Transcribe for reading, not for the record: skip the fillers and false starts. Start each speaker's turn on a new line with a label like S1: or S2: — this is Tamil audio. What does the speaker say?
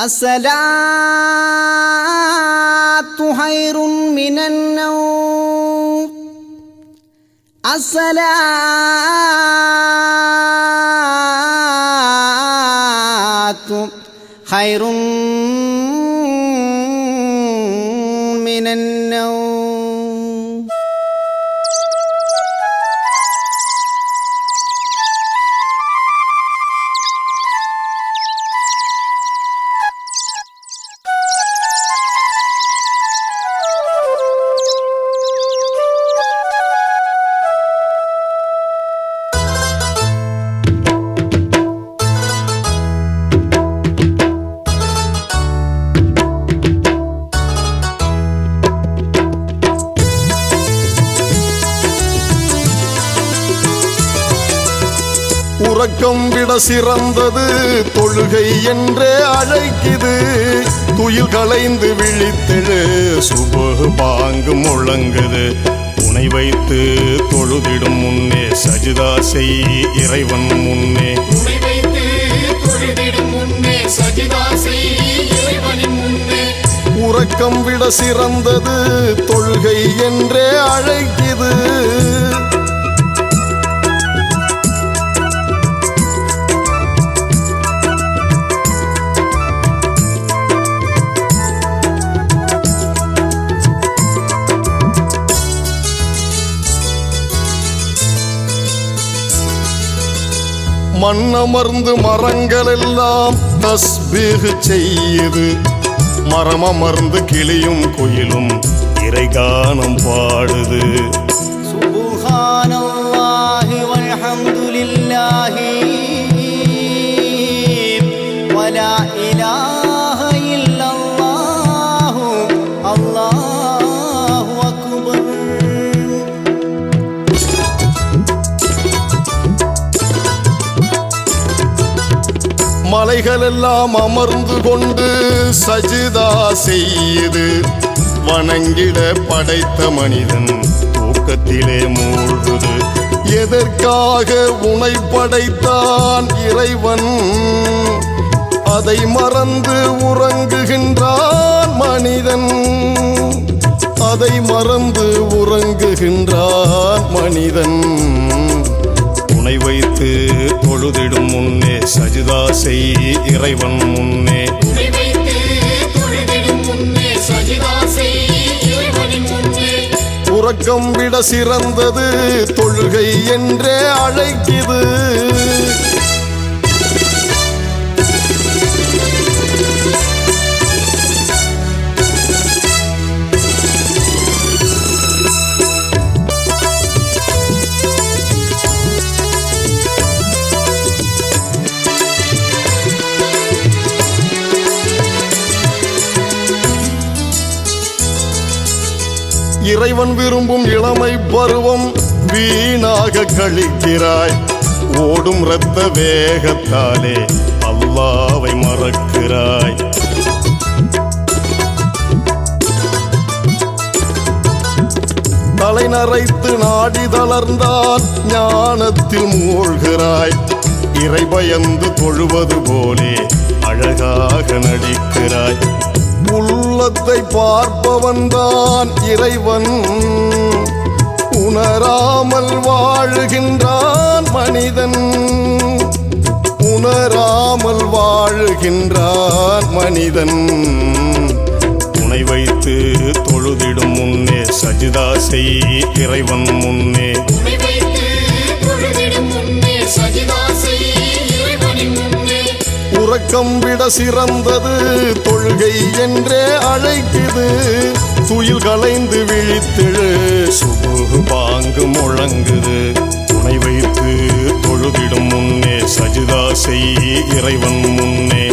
S1: الصلاة خير من النوم الصلاة خير من النوم.
S2: உறக்கம் விட சிறந்தது தொழுகை என்றே அழைக்குது. துயில் களைந்து விழித்தெழு சுபஹ் பாங்கு முழங்குது. உனை வைத்து தொழுதிடும் முன்னே சஜிதா செய் இறைவன் முன்னே. உறக்கம் விட சிறந்தது தொழுகை என்றே அழைக்குது. மண்ணமர்ந்து மரங்கள் எல்லாம் தஸ்பீஹ் செய்யுது. மரமமர்ந்து கிளியும் குயிலும் இறைகானம் பாடுது.
S1: சுப்ஹானல்லாஹி வல்ஹம்துலில்லாஹி வலா இலாஹ இல்லல்லாஹு அல்லாஹு அக்பர்.
S2: மலைகள் எல்லாம் அமர்ந்து கொண்டு சஜிதா செய்யுது. வணங்கிட படைத்த மனிதன் தூக்கத்திலே மூழ்குது. எதற்காக உனை படைத்தான் இறைவன்? அதை மறந்து உறங்குகின்றான் மனிதன். அதை மறந்து உறங்குகின்றான் மனிதன். உனை வைத்து தொழுதிடும் முன்னே சஜிதா செய் இறைவன் முன்னே. உறக்கம் விட சிறந்தது தொழுகை என்றே அழைக்குது. இறைவன் விரும்பும் இளமை பருவம் வீணாக கழிக்கிறாய். ஓடும் இரத்த வேகத்தாலே அல்லாஹ்வை மறக்கிறாய். தலை நரைத்து நாடி தளர்ந்தால் ஞானத்தில் மூழ்கிறாய். இறை பயந்து தொழுவது போலே அழகாக நடிக்கிறாய். உள்ளத்தை பார்ப்பவன்தான் இறைவன். உணராமல் வாழுகின்றான் மனிதன். உணராமல் வாழுகின்றான் மனிதன். உனை வைத்து தொழுதிடும் முன்னே சஜிதா செய் இறைவன் முன்னே. உறக்கம் விட சிறந்தது தொழுகை என்றே அழைக்குது. துயில் களைந்து விழித்தெழு சுபஹ் பாங்கு முழங்குது. உனை வைத்து தொழுதிடும் முன்னே சஜிதா செய் இறைவன் முன்னே.